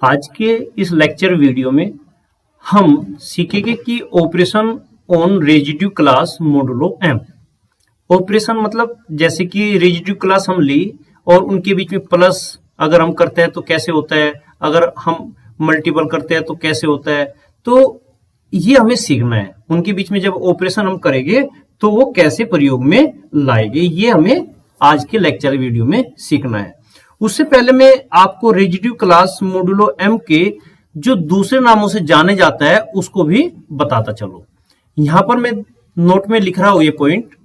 आज के इस लेक्चर वीडियो में हम सीखेंगे कि operation on residue class modulo M. Operation मतलब जैसे कि रेजिड्यू क्लास हम ली और उनके बीच में प्लस अगर हम करते हैं तो कैसे होता है, अगर हम मल्टीपल करते हैं तो कैसे होता है। तो ये हमें सीखना है, उनके बीच में जब ऑपरेशन हम करेंगे तो वो कैसे प्रयोग में लाएंगे, ये हमें आज के लेक्चर वीडियो में सीखना है। उससे पहले मैं आपको रेजिड्यू क्लास मोडुलो एम के जो दूसरे नामों से जाने जाता है उसको भी बताता चलो। यहां पर मैं नोट में लिख रहा हूं ये point,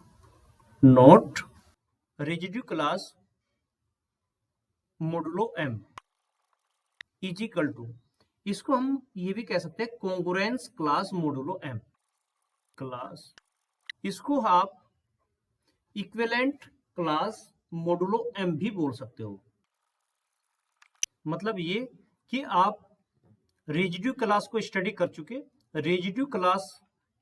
note residue class modulo M is equal to, इसको हम ये भी कह सकते हैं congruence class modulo M class, इसको आप इक्विवेलेंट क्लास मोडुलो एम भी बोल सकते हो। मतलब ये कि आप रेजिड्यू क्लास को स्टडी कर चुके, रेजिड्यू क्लास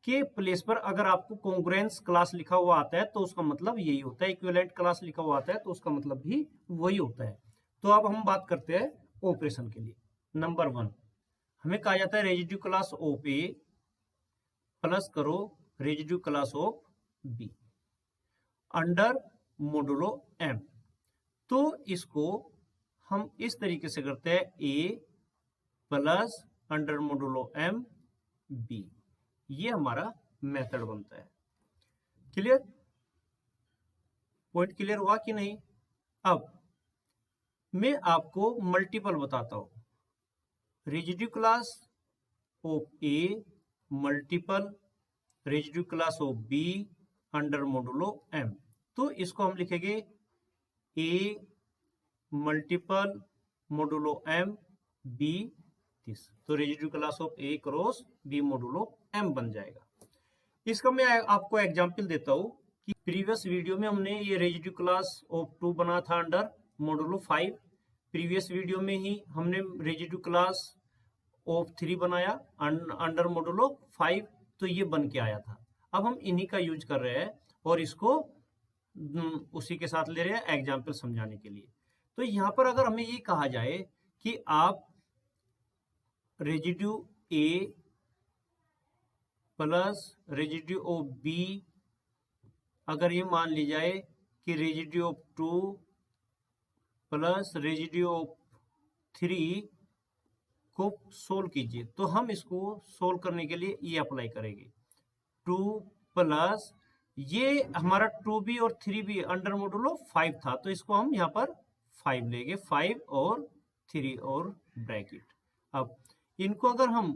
के प्लेस पर अगर आपको कॉन्ग्रुएंस क्लास लिखा हुआ आता है तो उसका मतलब यही होता है, इक्विवेलेंट क्लास लिखा हुआ आता है तो उसका मतलब भी वही होता है। तो अब हम बात करते हैं ऑपरेशन के लिए। नंबर 1 हमें कहा जाता है residue class of A plus करो residue class of b under modulo m. तो इसको हम इस तरीके से करते हैं, a plus under modulo m b, ये हमारा मेथड बनता है। क्लियर, पॉइंट क्लियर हुआ कि नहीं? अब मैं आपको मल्टीपल बताता हूं। Residue class of a multiple residue class of b under modulo m. तो इसको हम लिखेंगे a multiple modulo m b this. तो residue class of a cross b modulo m बन जाएगा। इसका मैं आपको एग्जांपल देता हूं कि प्रीवियस वीडियो में हमने ये रेजिड्यू क्लास ऑफ 2 बना था अंडर मोडुलो 5। प्रीवियस वीडियो में ही हमने रेजिड्यू क्लास ऑफ 3 बनाया अंडर मोडुलो 5, तो ये बन के आया था। अब हम इन्हीं का यूज कर रहे हैं और इसको उसी के साथ ले रहे हैं एग्जाम्पल समझाने के लिए। तो यहां पर अगर हमें ये कहा जाए कि आप residue A plus residue of B, अगर ये मान ली जाए कि residue of 2 plus residue of 3 को सोल्व कीजिए, तो हम इसको सोल्व करने के लिए ये अप्लाई करेंगे। 2 प्लस ये हमारा 2b और 3b अंडर मोडुलो 5 था, तो इसको हम यहाँ पर 5 लेंगे, 5 और 3 और ब्रैकेट। अब इनको अगर हम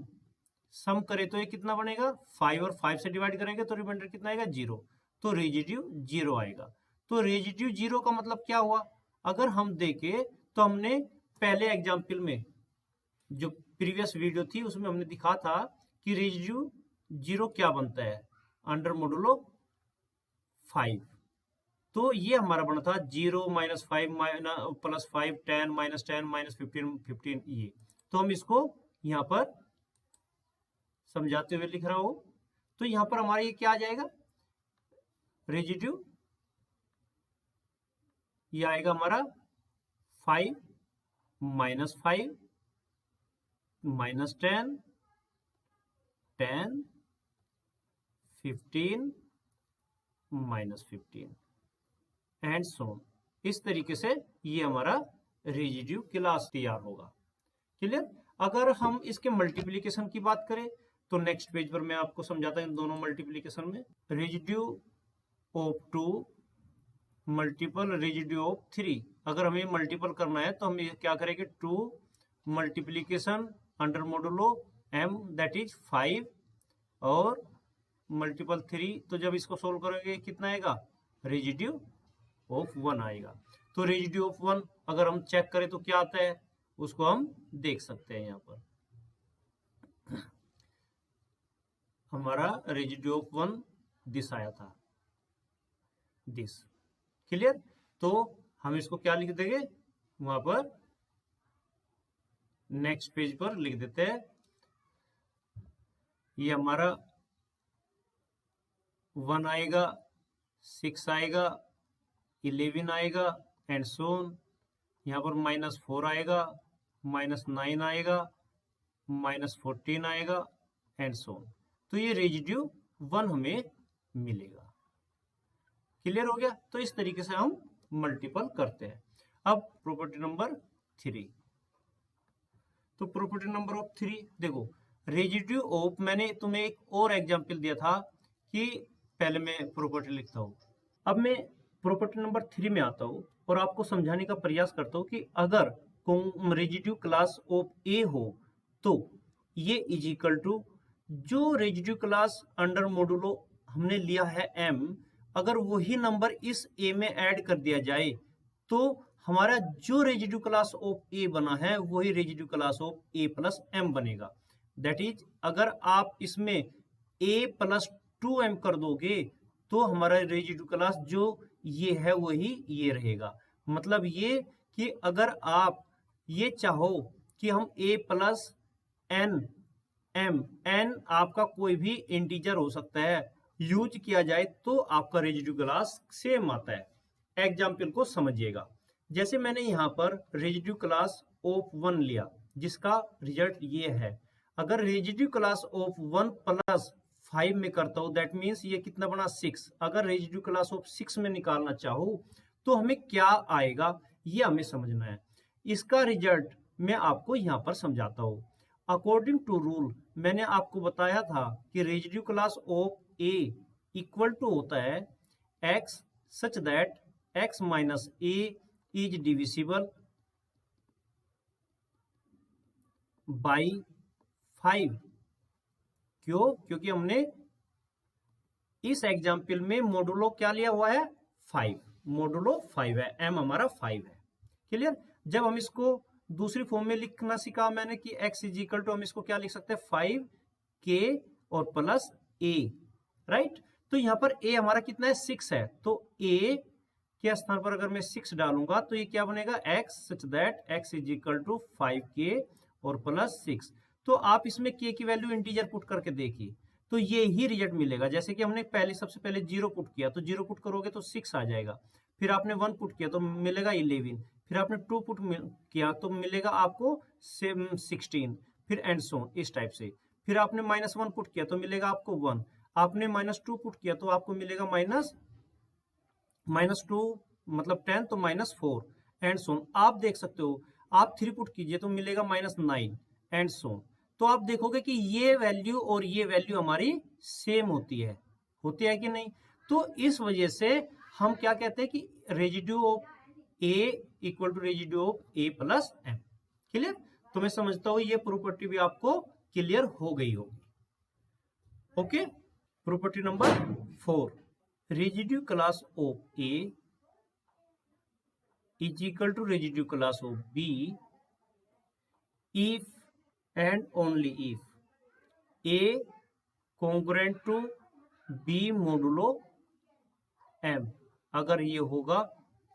सम करें तो ये कितना बनेगा, 5 और 5 से डिवाइड करेंगे तो रिमाइंडर कितना आएगा, 0। तो रेजिड्यू 0 आएगा। तो रेजिड्यू 0 का मतलब क्या हुआ, अगर हम देखें तो हमने पहले एग्जाम्पल में जो प्रीवियस वीडियो थी उसमें हमने दिखा था कि रेजिड्यू 0 क्या बनता है, अंडर मोडुलो 5। तो ये हमारा बना था 0 माइनस 5 प्लस 5 10 माइनस 10 माइनस 15 15 ये। तो हम इसको यहां पर समझाते हुए लिख रहा हूं। तो यहां पर हमारा ये क्या आ जाएगा, रेजिड्यू ये आएगा हमारा 5 minus 5 minus 10 10 15 minus 15 and so. इस तरीके से ये हमारा रेजिड्यू क्लास तैयार होगा। क्लियर। अगर हम इसके मल्टीप्लिकेशन की बात करें तो नेक्स्ट पेज पर मैं आपको समझाता हूं दोनों मल्टीप्लिकेशन में। Residue of 2 multiple residue of 3, अगर हमें मल्टीपल करना है तो हम क्या करेंगे, 2 multiplication under modulo m that is 5 और मल्टीपल 3। तो जब इसको सोल्व करोगे कितना आएगा, रेजिड्यू ऑफ 1 आएगा। तो रेजिड्यू ऑफ 1 अगर हम चेक करें तो क्या आता है, उसको हम देख सकते हैं। यहाँ पर हमारा रेजिड्यू ऑफ 1 दिस आया था, दिस। क्लियर। तो हम इसको क्या लिख देंगे, वहां पर नेक्स्ट पेज पर लिख देते हैं, ये हमारा 1 आएगा, 6 आएगा, 11 आएगा एंड सो ऑन। यहाँ पर -4 आएगा, -9 आएगा, -14 आएगा एंड सो ऑन। तो ये रेजिड्यू 1 हमें मिलेगा। क्लियर हो गया? तो इस तरीके से हम मल्टीपल करते हैं। अब प्रॉपर्टी नंबर 3। तो प्रॉपर्टी नंबर ऑफ 3 देखो, रेजिड्यू ऑफ, मैंने तुम्हें एक और एग्जांपल दिया था कि पहले मैं प्रॉपर्टी लिखता हूँ। अब मैं प्रॉपर्टी नंबर 3 में आता हूँ और आपको समझाने का प्रयास करता हूँ कि अगर रेजिड्यू क्लास ऑफ ए हो तो ये इज इक्वल टू जो रेजिड्यू क्लास अंडर मॉडुलो हमने लिया है m, अगर वही नंबर इस a में ऐड कर दिया जाए तो हमारा जो रेजिड्यू क्लास ऑफ ए बना है वही residue class of a plus m बनेगा। दैट इज अगर आप इसमें a प्लस 2m कर दोगे तो हमारा रेजिड्यू क्लास जो ये है वही ये रहेगा। मतलब ये कि अगर आप ये चाहो कि हम a प्लस n n आपका कोई भी इंटीजर हो सकता है यूज किया जाए तो आपका रेजिड्यू क्लास सेम आता है। एग्जाम्पल को समझिएगा। जैसे मैंने यहाँ पर रेजिड्यू क्लास ऑफ 1 लिया जिसका रिजल्ट ये है। अगर रेजिड्यू क्लास ऑफ 1 प्लस 5 में करता हूँ दैट मीन्स ये कितना बना 6। अगर रेजिड्यू क्लास ऑफ 6 में निकालना चाहूँ तो हमें क्या आएगा ये हमें समझना है। इसका रिजल्ट मैं आपको यहाँ पर समझाता हूँ। अकॉर्डिंग टू रूल मैंने आपको बताया था कि residue class of A equal to होता है x such that x minus A is divisible by 5। क्यों? क्योंकि हमने इस एग्जाम्पल में मोडुलो क्या लिया हुआ है 5, मोडुलो 5 है, m हमारा 5 है। क्लियर? जब हम इसको दूसरी फॉर्म में लिखना सीखा मैंने कि x इज इक्वल टू हम इसको क्या लिख सकते हैं 5k और प्लस a, राइट? तो यहाँ पर a हमारा कितना है 6 है, तो a के स्थान पर अगर मैं 6 डालूंगा तो ये क्या बनेगा x such that x is equal to 5k और प्लस 6। तो आप इसमें k की वैल्यू इंटीजर पुट करके देखिए तो ये ही रिजल्ट मिलेगा। जैसे कि हमने सबसे पहले 0 पुट किया तो 0 पुट करोगे तो 6 आ जाएगा, फिर आपने 1 पुट किया तो मिलेगा 11, फिर आपने 2 पुट किया तो मिलेगा आपको 16, फिर एंड सो इस टाइप से। फिर आपने -1 पुट किया तो मिलेगा आपको 1, आपने -2 पुट किया तो आपको मिलेगा -2 मतलब 10 तो -4 एंड सो। आप देख सकते हो आप 3 पुट कीजिए तो मिलेगा -9 एंड सो। तो आप देखोगे कि ये वैल्यू और ये वैल्यू हमारी सेम होती है कि नहीं? तो इस वजह से हम क्या कहते हैं कि residue of A equal to residue of A plus M. Clear? तो मैं समझता हूं ये प्रॉपर्टी भी आपको क्लियर हो गई होगी। Okay, property number 4, residue class of A is equal to residue class of B if and only if a congruent to b modulo m, अगर ये होगा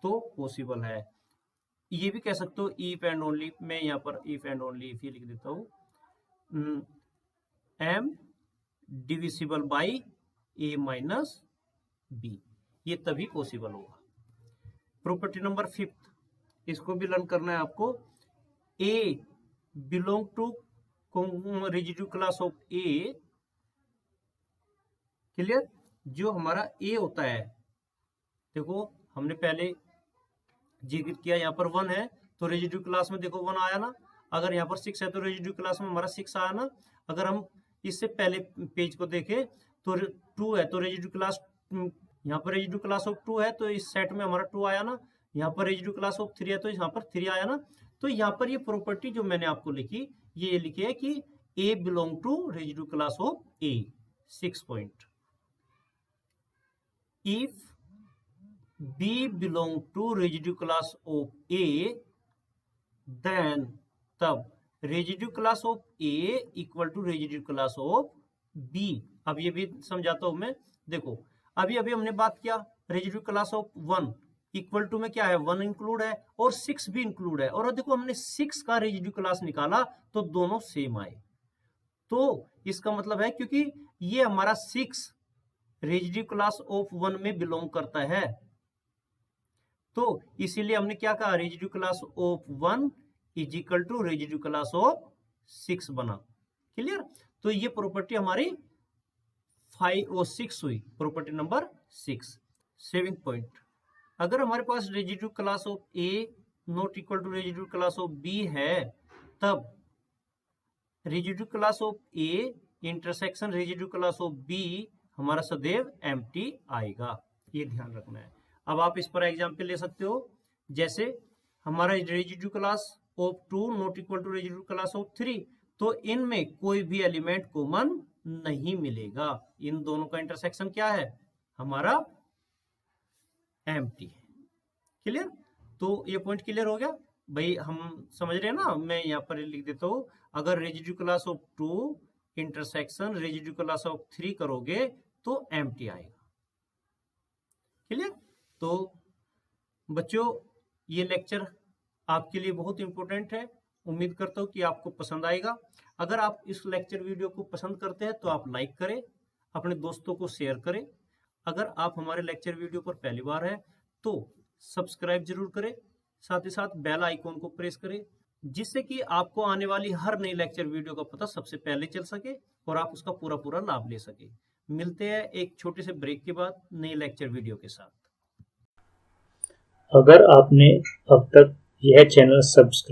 तो पॉसिबल है। ये भी कह सकते हो इफ एंड ओनली, मैं यहाँ पर इफ एंड ओनली इफ ये लिख देता हूँ m divisible by a minus b, ये तभी पॉसिबल होगा। प्रॉपर्टी नंबर 5, इसको भी लर्न करना है आपको। a belong to residue class of A. Clear? जो हमारा ए होता है, देखो हमने पहले जिक्र किया यहाँ पर 1 है तो रेजिड्यू क्लास में देखो 1 आया ना। अगर यहाँ पर 6 है तो रेजिड्यू क्लास में हमारा 6 आया ना। अगर हम इससे पहले पेज को देखें तो 2 है तो रेजिड्यू क्लास, यहाँ पर रेजिड्यू क्लास ऑफ 2 है तो इस सेट में हमारा 2 आया ना। यहाँ पर रेजिड्यू क्लास ऑफ 3 है तो यहाँ पर 3 आया ना। तो यहाँ पर ये प्रॉपर्टी जो मैंने आपको लिखी ये लिखी है कि A belong to residue class of A। 6 point. If B belong to residue class of A then तब residue class of A equal to residue class of B। अब ये भी समझाता हूं मैं। देखो अभी हमने बात किया residue class of 1 equal to में क्या है 1 इंक्लूड है और 6 भी इंक्लूड है। और देखो हमने 6 का रेजिड्यू क्लास निकाला तो दोनों सेम आए। तो इसका मतलब है क्योंकि ये हमारा 6 रेजिड्यू क्लास ऑफ 1 में बिलोंग करता है तो इसीलिए हमने क्या कहा residue class of 1 is equal to residue class of 6 बना। क्लियर? तो ये प्रॉपर्टी हमारी 5 और 6 हुई, प्रॉपर्टी नंबर 6। 7 पॉइंट, अगर हमारे पास residue class of a not equal to residue class of b है, तब residue class of a intersection residue class of b हमारा सदैव एम्प्टी आएगा, ये ध्यान रखना है। अब आप इस पर एग्जाम्पल ले सकते हो, जैसे हमारा residue class of 2 not equal to residue class of 3, तो इनमें कोई भी एलिमेंट कॉमन नहीं मिलेगा, इन दोनों का इंटरसेक्शन क्या है, हमारा एम्प्टी है। क्लियर? तो ये पॉइंट क्लियर हो गया भाई, हम समझ रहे हैं ना। मैं यहाँ पर लिख देता हूँ, अगर residue class of 2 intersection residue class of 3 करोगे तो एम्प्टी आएगा। क्लियर? तो बच्चों, ये लेक्चर आपके लिए बहुत इंपॉर्टेंट है, उम्मीद करता हूँ कि आपको पसंद आएगा। अगर आप इस लेक्चर वीडियो को पसंद करते हैं तो आप लाइक करें, अपने दोस्तों को शेयर करें। अगर आप हमारे लेक्चर वीडियो पर पहली बार है तो सब्सक्राइब जरूर करें, साथ ही साथ बेल आइकॉन को प्रेस करें, जिससे कि आपको आने वाली हर नई लेक्चर वीडियो का पता सबसे पहले चल सके और आप उसका पूरा पूरा लाभ ले सके। मिलते हैं एक छोटे से ब्रेक के बाद नई लेक्चर वीडियो के साथ। अगर आपने अब तक यह चैनल सब्सक्राइब